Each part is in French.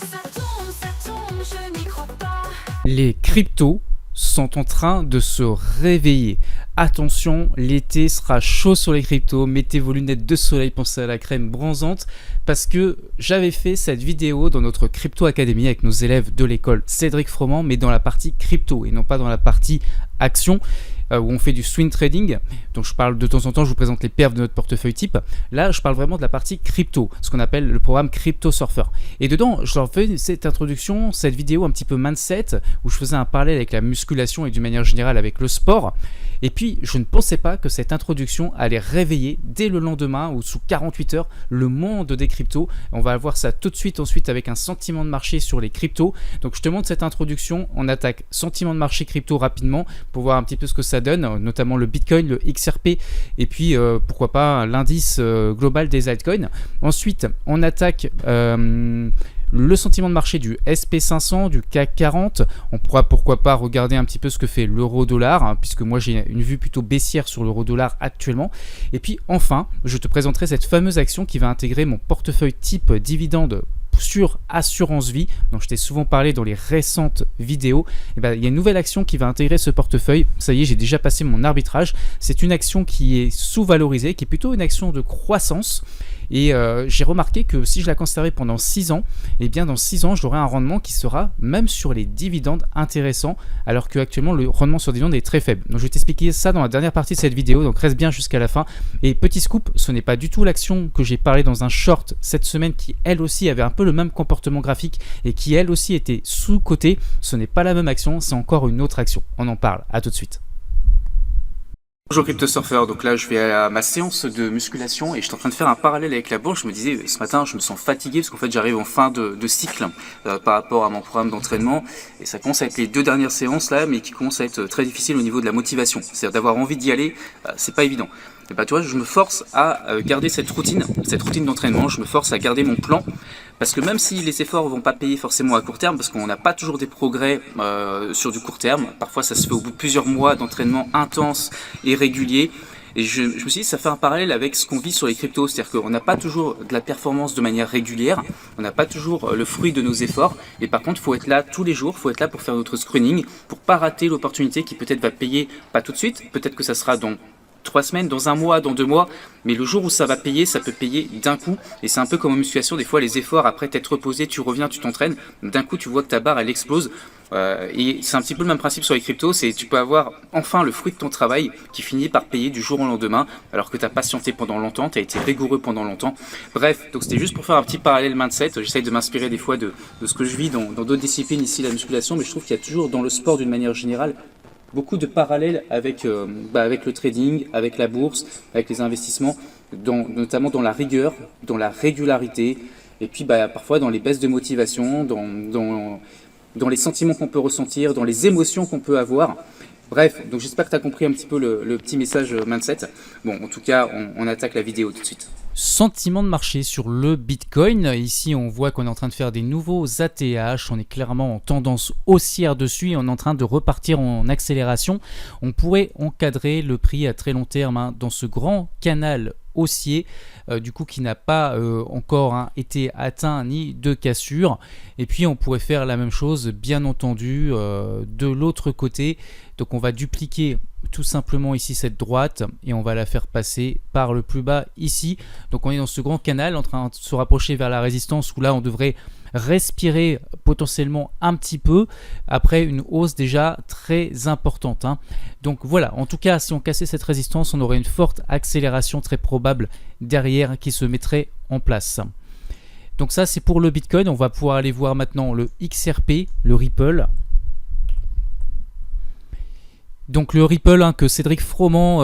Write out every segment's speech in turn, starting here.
ça tombe, je n'y crois pas. Les cryptos sont en train de se réveiller. Attention, l'été sera chaud sur les cryptos. Mettez vos lunettes de soleil, pensez à la crème bronzante, parce que j'avais fait cette vidéo dans notre Crypto Academy avec nos élèves de l'école Cédric Froment, mais dans la partie crypto et non pas dans la partie action, où on fait du swing trading. Donc je parle de temps en temps, je vous présente les perfs de notre portefeuille type. Là, je parle vraiment de la partie crypto, ce qu'on appelle le programme Crypto Surfer. Et dedans, je leur fais cette introduction, cette vidéo un petit peu mindset, où je faisais un parallèle avec la musculation et d'une manière générale avec le sport. Et puis, je ne pensais pas que cette introduction allait réveiller dès le lendemain ou sous 48 heures le monde des cryptos. On va voir ça tout de suite ensuite avec un sentiment de marché sur les cryptos. Donc, je te montre cette introduction. On attaque sentiment de marché crypto rapidement pour voir un petit peu ce que ça donne, notamment le Bitcoin, le XRP et puis pourquoi pas l'indice global des altcoins. Ensuite, on attaque le sentiment de marché du SP500, du CAC 40. On pourra pourquoi pas regarder un petit peu ce que fait l'euro-dollar, hein, puisque moi j'ai une vue plutôt baissière sur l'euro-dollar actuellement. Et puis enfin, je te présenterai cette fameuse action qui va intégrer mon portefeuille type dividende sur assurance vie, dont je t'ai souvent parlé dans les récentes vidéos. Et ben, il y a une nouvelle action qui va intégrer ce portefeuille. Ça y est, j'ai déjà passé mon arbitrage. C'est une action qui est sous-valorisée, qui est plutôt une action de croissance. Et j'ai remarqué que si je la conservais pendant 6 ans, et bien dans 6 ans, j'aurai un rendement qui sera, même sur les dividendes, intéressant, alors qu'actuellement, le rendement sur dividendes est très faible. Donc je vais t'expliquer ça dans la dernière partie de cette vidéo, donc reste bien jusqu'à la fin. Et petit scoop, ce n'est pas du tout l'action que j'ai parlé dans un short cette semaine, qui elle aussi avait un peu le même comportement graphique et qui elle aussi était sous-cotée. Ce n'est pas la même action, c'est encore une autre action. On en parle, à tout de suite. Bonjour Crypto Surfer, donc là je vais à ma séance de musculation et je suis en train de faire un parallèle avec la bourse. Je me disais ce matin je me sens fatigué parce qu'en fait j'arrive en fin de cycle par rapport à mon programme d'entraînement et ça commence à être les 2 dernières séances là, mais qui commencent à être très difficiles au niveau de la motivation, c'est-à-dire d'avoir envie d'y aller, c'est pas évident. Et bah tu vois, je me force à garder cette routine d'entraînement, je me force à garder mon plan, parce que même si les efforts vont pas payer forcément à court terme, parce qu'on n'a pas toujours des progrès sur du court terme, parfois ça se fait au bout de plusieurs mois d'entraînement intense et régulier, et je me suis dit ça fait un parallèle avec ce qu'on vit sur les cryptos, c'est-à-dire qu'on n'a pas toujours de la performance de manière régulière, on n'a pas toujours le fruit de nos efforts, et par contre il faut être là tous les jours, il faut être là pour faire notre screening, pour pas rater l'opportunité qui peut-être va payer, pas tout de suite, peut-être que ça sera dans 3 semaines, dans 1 mois, dans 2 mois, mais le jour où ça va payer, ça peut payer d'un coup, et c'est un peu comme en musculation, des fois les efforts, après t'être reposé, tu reviens, tu t'entraînes, d'un coup tu vois que ta barre elle explose, et c'est un petit peu le même principe sur les cryptos, c'est tu peux avoir enfin le fruit de ton travail qui finit par payer du jour au lendemain, alors que tu as patienté pendant longtemps, tu as été rigoureux pendant longtemps. Bref, donc c'était juste pour faire un petit parallèle mindset, j'essaye de m'inspirer des fois de ce que je vis dans d'autres disciplines ici, la musculation, mais je trouve qu'il y a toujours dans le sport d'une manière générale beaucoup de parallèles avec le trading, avec la bourse, avec les investissements, notamment dans la rigueur, dans la régularité, et puis parfois dans les baisses de motivation, dans les sentiments qu'on peut ressentir, dans les émotions qu'on peut avoir. Bref, donc j'espère que tu as compris un petit peu le petit message mindset. Bon, en tout cas, on attaque la vidéo tout de suite. Sentiment de marché sur le Bitcoin. Ici, on voit qu'on est en train de faire des nouveaux ATH. On est clairement en tendance haussière dessus et on est en train de repartir en accélération. On pourrait encadrer le prix à très long terme dans ce grand canal haussier, du coup qui n'a pas encore été atteint ni de cassure. Et puis on pourrait faire la même chose bien entendu de l'autre côté. Donc on va dupliquer tout simplement ici cette droite et on va la faire passer par le plus bas ici. Donc on est dans ce grand canal en train de se rapprocher vers la résistance où là on devrait respirer potentiellement un petit peu après une hausse déjà très importante. Donc voilà, en tout cas si on cassait cette résistance, on aurait une forte accélération très probable derrière qui se mettrait en place. Donc ça c'est pour le Bitcoin. On va pouvoir aller voir maintenant le XRP, le Ripple. Donc le Ripple que Cédric Froment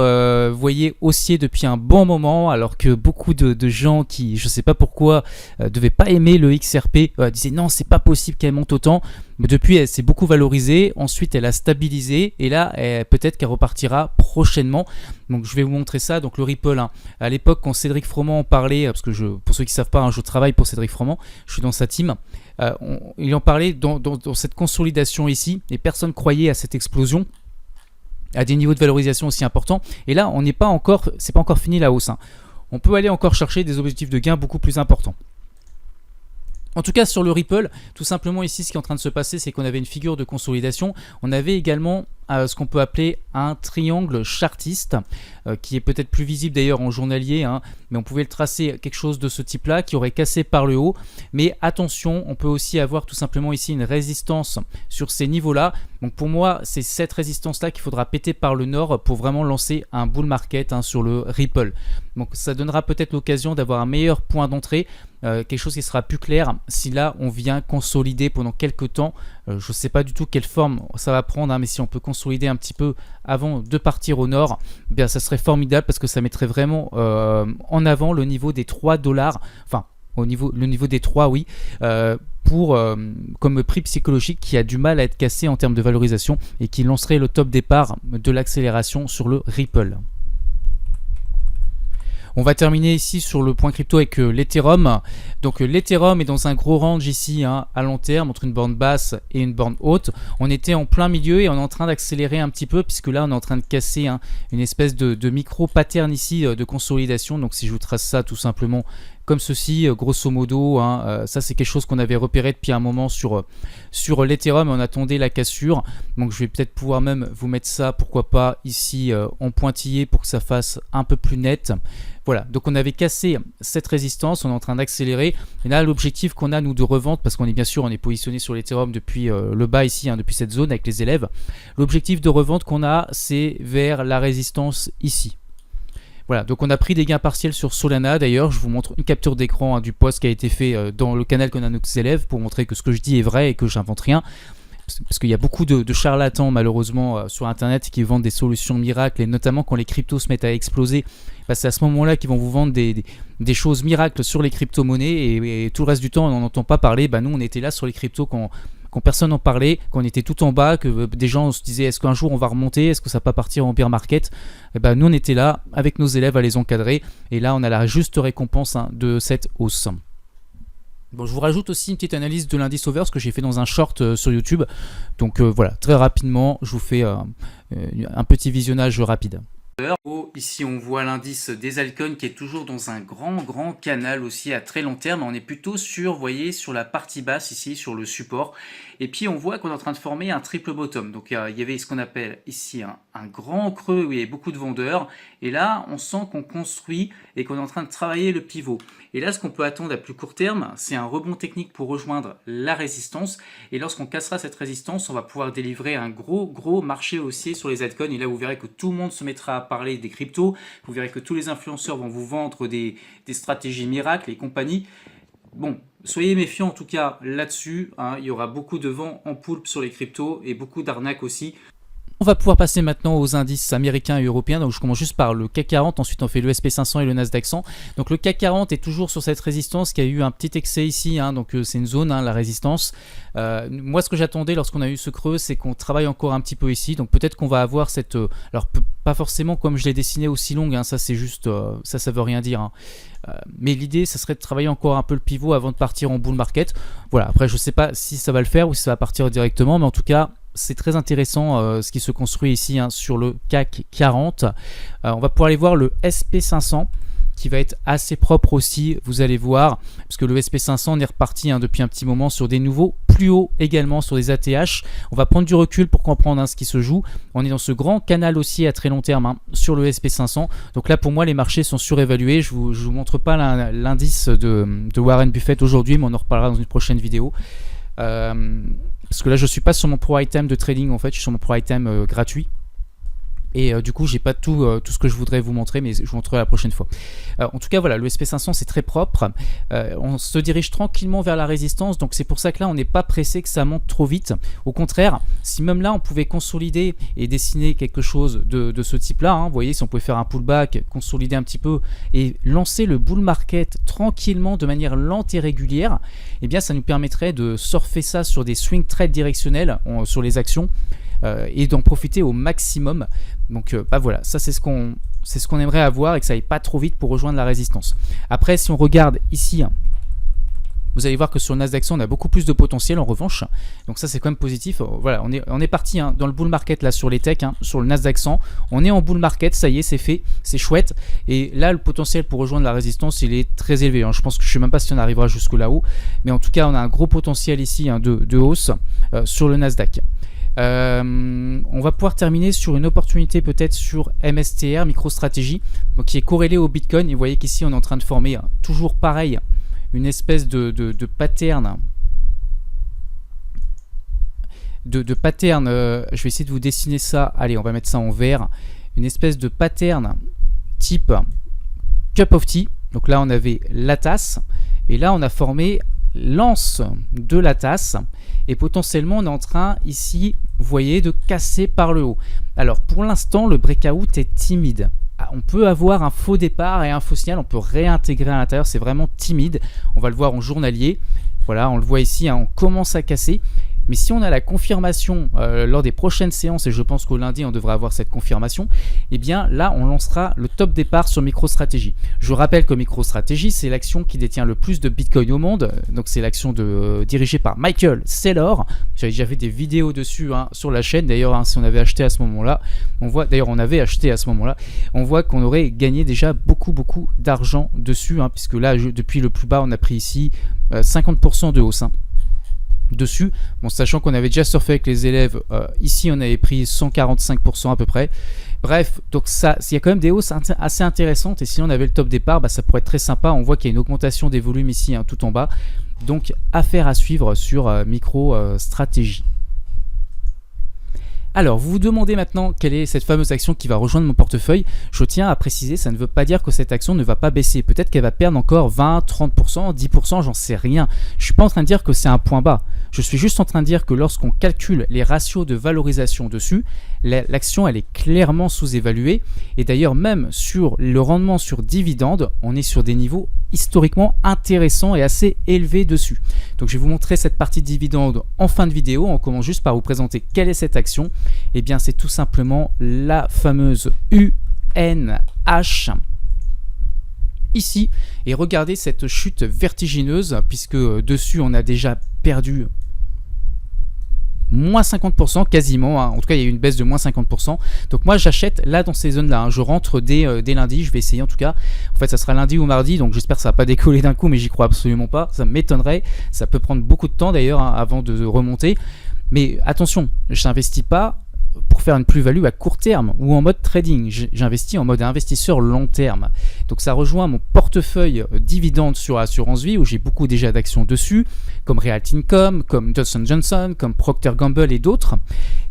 voyait haussier depuis un bon moment, alors que beaucoup de gens qui, je ne sais pas pourquoi, devaient pas aimer le XRP, disaient non c'est pas possible qu'elle monte autant, mais depuis elle s'est beaucoup valorisée, ensuite elle a stabilisé, et là peut-être qu'elle repartira prochainement. Donc je vais vous montrer ça. Donc le Ripple, à l'époque quand Cédric Froment en parlait, parce que pour ceux qui ne savent pas, je travaille pour Cédric Froment, je suis dans sa team, il en parlait dans cette consolidation ici, et personne croyait à cette explosion, à des niveaux de valorisation aussi importants. Et là, c'est pas encore fini la hausse. On peut aller encore chercher des objectifs de gain beaucoup plus importants. En tout cas sur le Ripple, tout simplement ici ce qui est en train de se passer, c'est qu'on avait une figure de consolidation. On avait également ce qu'on peut appeler un triangle chartiste, qui est peut-être plus visible d'ailleurs en journalier, hein, mais on pouvait le tracer quelque chose de ce type là, qui aurait cassé par le haut. Mais attention, on peut aussi avoir tout simplement ici une résistance sur ces niveaux là. Donc pour moi, c'est cette résistance là qu'il faudra péter par le nord pour vraiment lancer un bull market, hein, sur le Ripple. Donc ça donnera peut-être l'occasion d'avoir un meilleur point d'entrée, quelque chose qui sera plus clair si là on vient consolider pendant quelques temps. Je ne sais pas du tout quelle forme ça va prendre, hein, mais si on peut consolider un petit peu avant de partir au nord, eh bien ça serait formidable parce que ça mettrait vraiment en avant le niveau des 3 $, enfin le niveau des 3, oui, comme prix psychologique qui a du mal à être cassé en termes de valorisation et qui lancerait le top départ de l'accélération sur le Ripple. On va terminer ici sur le point crypto avec l'Ethereum. Donc l'Ethereum est dans un gros range ici, hein, à long terme, entre une borne basse et une borne haute. On était en plein milieu et on est en train d'accélérer un petit peu, puisque là on est en train de casser, hein, une espèce de micro pattern ici de consolidation. Donc si je vous trace ça tout simplement comme ceci, grosso modo, hein, ça c'est quelque chose qu'on avait repéré depuis un moment sur l'Ethereum et on attendait la cassure. Donc je vais peut-être pouvoir même vous mettre ça, pourquoi pas, ici en pointillé pour que ça fasse un peu plus net. Voilà, donc on avait cassé cette résistance, on est en train d'accélérer. Et là l'objectif qu'on a nous de revente, parce qu'on est bien sûr on est positionné sur l'Ethereum depuis le bas ici, hein, depuis cette zone avec les élèves. L'objectif de revente qu'on a, c'est vers la résistance ici. Voilà, donc on a pris des gains partiels sur Solana. D'ailleurs, je vous montre une capture d'écran, hein, du post qui a été fait dans le canal qu'on a nos élèves pour montrer que ce que je dis est vrai et que j'invente rien. Parce qu'il y a beaucoup de charlatans malheureusement sur internet qui vendent des solutions miracles, et notamment quand les cryptos se mettent à exploser, bah, c'est à ce moment là qu'ils vont vous vendre des choses miracles sur les crypto-monnaies, et tout le reste du temps on n'en entend pas parler. Bah, nous on était là sur les cryptos quand personne n'en parlait, quand on était tout en bas, que des gens se disaient est-ce qu'un jour on va remonter, est-ce que ça va pas partir en bear market. Et bah, nous on était là avec nos élèves à les encadrer, et là on a la juste récompense, hein, de cette hausse. Bon, je vous rajoute aussi une petite analyse de l'indice over, ce que j'ai fait dans un short sur YouTube. Donc voilà, très rapidement, je vous fais un petit visionnage rapide. Ici on voit l'indice des altcoins qui est toujours dans un grand canal aussi à très long terme. On est plutôt sur, vous voyez, sur la partie basse ici, sur le support. Et puis on voit qu'on est en train de former un triple bottom. Donc il y avait ce qu'on appelle ici un grand creux où il y avait beaucoup de vendeurs. Et là on sent qu'on construit et qu'on est en train de travailler le pivot. Et là ce qu'on peut attendre à plus court terme, c'est un rebond technique pour rejoindre la résistance. Et lorsqu'on cassera cette résistance, on va pouvoir délivrer un gros marché haussier sur les altcoins. Et là vous verrez que tout le monde se mettra à parler des cryptos. Vous verrez que tous les influenceurs vont vous vendre des stratégies miracles et compagnie. Bon, soyez méfiants en tout cas là-dessus, hein. Il y aura beaucoup de vent en poulpe sur les cryptos et beaucoup d'arnaques aussi. On va pouvoir passer maintenant aux indices américains et européens. Donc je commence juste par le CAC 40, ensuite on fait le SP500 et le Nasdaq 100. Donc le CAC 40 est toujours sur cette résistance qui a eu un petit excès ici, hein, donc c'est une zone, hein, la résistance. Moi ce que j'attendais lorsqu'on a eu ce creux, c'est qu'on travaille encore un petit peu ici. Donc peut-être qu'on va avoir cette... alors pas forcément comme je l'ai dessiné aussi longue, hein, ça c'est juste... ça veut rien dire, hein. Mais l'idée ça serait de travailler encore un peu le pivot avant de partir en bull market. Voilà, après je sais pas si ça va le faire ou si ça va partir directement, mais en tout cas c'est très intéressant ce qui se construit ici, hein, sur le CAC 40. On va pouvoir aller voir le SP500 qui va être assez propre aussi, vous allez voir, parce que le SP500 on est reparti, hein, depuis un petit moment sur des nouveaux plus hauts également sur des ATH. On va prendre du recul pour comprendre, hein, ce qui se joue. On est dans ce grand canal haussier à très long terme, hein, sur le SP500. Donc là pour moi les marchés sont surévalués. Je vous montre pas l'indice de Warren Buffett aujourd'hui, mais on en reparlera dans une prochaine vidéo. Parce que là je suis pas sur mon pro item de trading, en fait je suis sur mon pro item gratuit. Et du coup j'ai pas tout ce que je voudrais vous montrer, mais je vous montrerai la prochaine fois. En tout cas voilà, le SP500 c'est très propre. On se dirige tranquillement vers la résistance, donc c'est pour ça que là on n'est pas pressé que ça monte trop vite. Au contraire, si même là on pouvait consolider et dessiner quelque chose de ce type là, hein, vous voyez, si on pouvait faire un pullback, consolider un petit peu et lancer le bull market tranquillement de manière lente et régulière, et bien ça nous permettrait de surfer ça sur des swing trades directionnels sur les actions. Et d'en profiter au maximum. Donc bah voilà, ça c'est ce qu'on aimerait avoir, et que ça aille pas trop vite pour rejoindre la résistance. Après si on regarde ici, hein, Vous allez voir que sur le Nasdaq 100, on a beaucoup plus de potentiel en revanche. Donc ça, c'est quand même positif. Voilà, on est parti dans le bull market là sur les techs, sur le Nasdaq 100. On est en bull market, ça y est, c'est fait, c'est chouette. Et là, le potentiel pour rejoindre la résistance, il est très élevé. Je pense que je ne sais même pas si on arrivera jusque là-haut. Mais en tout cas, on a un gros potentiel ici de hausse sur le Nasdaq. On va pouvoir terminer sur une opportunité peut-être sur MSTR, MicroStrategy, donc qui est corrélé au Bitcoin. Et vous voyez qu'ici, on est en train de former toujours pareil, une espèce de pattern. De pattern, je vais essayer de vous dessiner ça. Allez, on va mettre ça en vert. Une espèce de pattern type cup of tea. Donc là, on avait la tasse. Et là, on a formé l'anse de la tasse. Et potentiellement, on est en train, ici, vous voyez, de casser par le haut. Alors, pour l'instant, le breakout est timide. On peut avoir un faux départ et un faux signal, on peut réintégrer à l'intérieur, c'est vraiment timide. On va le voir en journalier. Voilà, on le voit ici, on commence à casser. Mais si on a la confirmation lors des prochaines séances, et je pense qu'au lundi on devrait avoir cette confirmation, et bien là on lancera le top départ sur MicroStrategy. Je rappelle que MicroStrategy, c'est l'action qui détient le plus de Bitcoin au monde. Donc c'est l'action dirigée par Michael Saylor. J'avais déjà fait des vidéos dessus sur la chaîne. D'ailleurs, si on avait acheté à ce moment-là, on voit qu'on aurait gagné déjà beaucoup d'argent dessus, puisque là depuis le plus bas on a pris ici 50% de hausse. Dessus, bon, sachant qu'on avait déjà surfé avec les élèves, ici on avait pris 145% à peu près. Bref, donc ça, il y a quand même des hausses assez intéressantes, et si on avait le top départ, ça pourrait être très sympa. On voit qu'il y a une augmentation des volumes ici tout en bas, donc affaire à suivre sur MicroStrategy. Alors, vous vous demandez maintenant quelle est cette fameuse action qui va rejoindre mon portefeuille. Je tiens à préciser, ça ne veut pas dire que cette action ne va pas baisser. Peut-être qu'elle va perdre encore 20, 30%, 10%, j'en sais rien. Je ne suis pas en train de dire que c'est un point bas. Je suis juste en train de dire que lorsqu'on calcule les ratios de valorisation dessus, l'action elle est clairement sous-évaluée. Et d'ailleurs, même sur le rendement sur dividende, on est sur des niveaux historiquement intéressants et assez élevés dessus. Donc je vais vous montrer cette partie de dividende en fin de vidéo. On commence juste par vous présenter quelle est cette action. Eh bien, c'est tout simplement la fameuse UNH ici. Et regardez cette chute vertigineuse, puisque dessus on a déjà perdu moins 50% quasiment, en tout cas il y a eu une baisse de moins 50%. Donc moi j'achète là dans ces zones là, je rentre dès lundi, je vais essayer en tout cas. En fait ça sera lundi ou mardi, donc j'espère que ça va pas décoller d'un coup, mais j'y crois absolument pas, ça m'étonnerait. Ça peut prendre beaucoup de temps d'ailleurs avant de remonter. Mais attention, je n'investis pas pour faire une plus-value à court terme ou en mode trading. J'investis en mode investisseur long terme. Donc ça rejoint mon portefeuille dividende sur Assurance Vie, où j'ai beaucoup déjà d'actions dessus, comme Realty Income, comme Johnson & Johnson, comme Procter & Gamble et d'autres.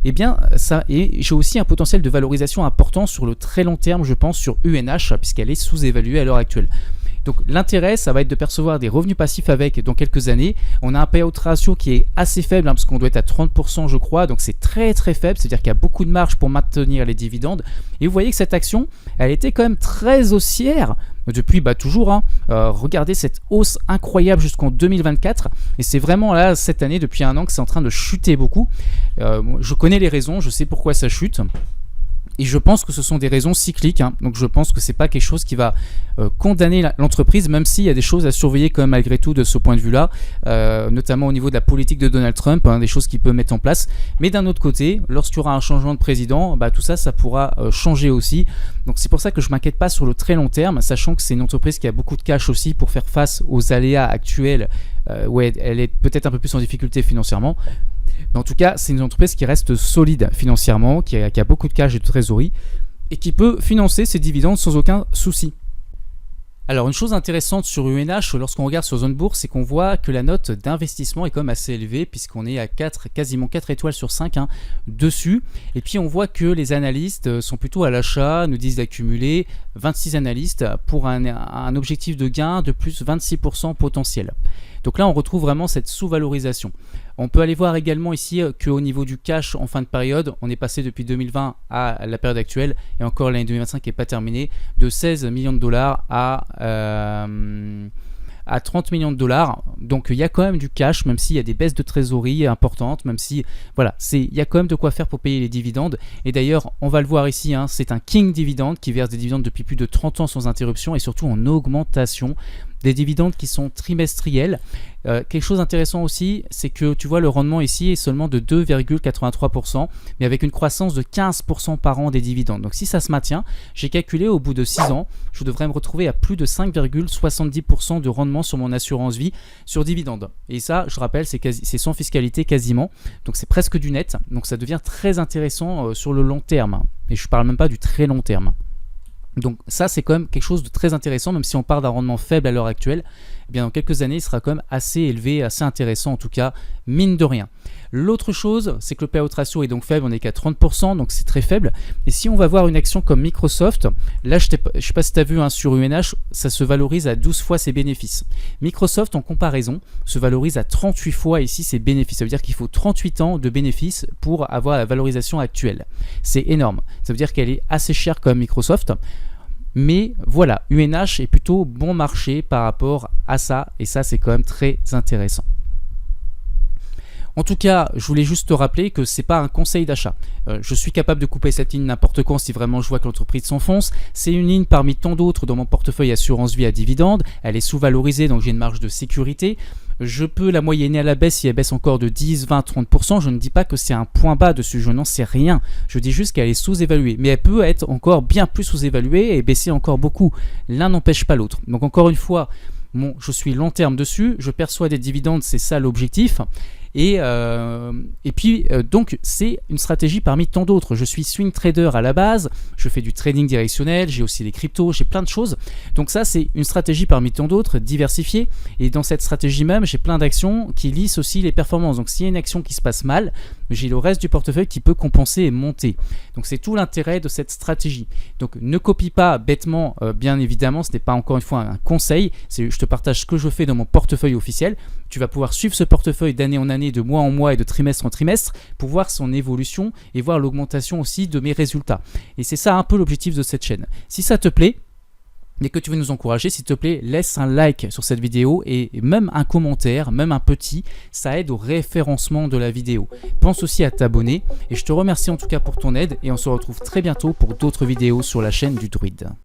Et bien ça, et j'ai aussi un potentiel de valorisation important sur le très long terme, je pense, sur UNH, puisqu'elle est sous-évaluée à l'heure actuelle. Donc l'intérêt, ça va être de percevoir des revenus passifs avec dans quelques années. On a un payout ratio qui est assez faible, parce qu'on doit être à 30% je crois, donc c'est très faible, c'est-à-dire qu'il y a beaucoup de marge pour maintenir les dividendes. Et vous voyez que cette action, elle était quand même très haussière depuis toujours. Regardez cette hausse incroyable jusqu'en 2024, et c'est vraiment là cette année, depuis un an, que c'est en train de chuter beaucoup. Je connais les raisons, je sais pourquoi ça chute. Et je pense que ce sont des raisons cycliques, donc je pense que c'est pas quelque chose qui va condamner l'entreprise, même s'il y a des choses à surveiller quand même malgré tout de ce point de vue-là, notamment au niveau de la politique de Donald Trump, des choses qu'il peut mettre en place. Mais d'un autre côté, lorsqu'il y aura un changement de président, tout ça pourra changer aussi. Donc c'est pour ça que je m'inquiète pas sur le très long terme, sachant que c'est une entreprise qui a beaucoup de cash aussi pour faire face aux aléas actuels, où elle est peut-être un peu plus en difficulté financièrement. Mais en tout cas, c'est une entreprise qui reste solide financièrement, qui a beaucoup de cash et de trésorerie, et qui peut financer ses dividendes sans aucun souci. Alors une chose intéressante sur UNH, lorsqu'on regarde sur Zone Bourse, c'est qu'on voit que la note d'investissement est quand même assez élevée, puisqu'on est à quasiment 4 étoiles sur 5 dessus. Et puis on voit que les analystes sont plutôt à l'achat, nous disent d'accumuler 26 analystes pour un objectif de gain de plus 26% potentiel. Donc là on retrouve vraiment cette sous-valorisation. On peut aller voir également ici qu'au niveau du cash en fin de période, on est passé depuis 2020 à la période actuelle, et encore l'année 2025 qui n'est pas terminée, de 16 millions de dollars à 30 millions de dollars. Donc il y a quand même du cash, même s'il y a des baisses de trésorerie importantes, même si voilà, il y a quand même de quoi faire pour payer les dividendes. Et d'ailleurs, on va le voir ici, c'est un king dividende qui verse des dividendes depuis plus de 30 ans sans interruption, et surtout en augmentation. des dividendes qui sont trimestriels. Quelque chose d'intéressant aussi, c'est que tu vois le rendement ici est seulement de 2,83%, mais avec une croissance de 15% par an des dividendes. Donc si ça se maintient, j'ai calculé au bout de 6 ans, je devrais me retrouver à plus de 5,70% de rendement sur mon assurance vie sur dividendes. Et ça, je rappelle, c'est sans fiscalité quasiment, donc c'est presque du net, donc ça devient très intéressant sur le long terme. Et je ne parle même pas du très long terme. Donc ça, c'est quand même quelque chose de très intéressant, même si on part d'un rendement faible à l'heure actuelle, eh bien dans quelques années, il sera quand même assez élevé, assez intéressant en tout cas, mine de rien. L'autre chose, c'est que le payout ratio est donc faible, on n'est qu'à 30%, donc c'est très faible. Et si on va voir une action comme Microsoft, là je ne sais pas si tu as vu sur UNH, ça se valorise à 12 fois ses bénéfices. Microsoft, en comparaison, se valorise à 38 fois ici ses bénéfices. Ça veut dire qu'il faut 38 ans de bénéfices pour avoir la valorisation actuelle. C'est énorme. Ça veut dire qu'elle est assez chère comme Microsoft. Mais voilà, UNH est plutôt bon marché par rapport à ça, et ça c'est quand même très intéressant. En tout cas, je voulais juste te rappeler que ce n'est pas un conseil d'achat. Je suis capable de couper cette ligne n'importe quand si vraiment je vois que l'entreprise s'enfonce. C'est une ligne parmi tant d'autres dans mon portefeuille assurance vie à dividendes. Elle est sous-valorisée, donc j'ai une marge de sécurité. Je peux la moyenner à la baisse si elle baisse encore de 10, 20, 30%. Je ne dis pas que c'est un point bas dessus, je n'en sais rien. Je dis juste qu'elle est sous-évaluée. Mais elle peut être encore bien plus sous-évaluée et baisser encore beaucoup. L'un n'empêche pas l'autre. Donc encore une fois, je suis long terme dessus. Je perçois des dividendes, c'est ça l'objectif. Et puis, donc, c'est une stratégie parmi tant d'autres. Je suis swing trader à la base, je fais du trading directionnel, j'ai aussi les cryptos, j'ai plein de choses. Donc ça, c'est une stratégie parmi tant d'autres, diversifiée. Et dans cette stratégie même, j'ai plein d'actions qui lissent aussi les performances. Donc s'il y a une action qui se passe mal, j'ai le reste du portefeuille qui peut compenser et monter. Donc c'est tout l'intérêt de cette stratégie. Donc ne copie pas bêtement, bien évidemment, ce n'est pas encore une fois un conseil. Je te partage ce que je fais dans mon portefeuille officiel. Tu vas pouvoir suivre ce portefeuille d'année en année, de mois en mois et de trimestre en trimestre pour voir son évolution et voir l'augmentation aussi de mes résultats. Et c'est ça un peu l'objectif de cette chaîne. Si ça te plaît et que tu veux nous encourager, s'il te plaît, laisse un like sur cette vidéo et même un commentaire, même un petit, ça aide au référencement de la vidéo. Pense aussi à t'abonner et je te remercie en tout cas pour ton aide et on se retrouve très bientôt pour d'autres vidéos sur la chaîne du Druide.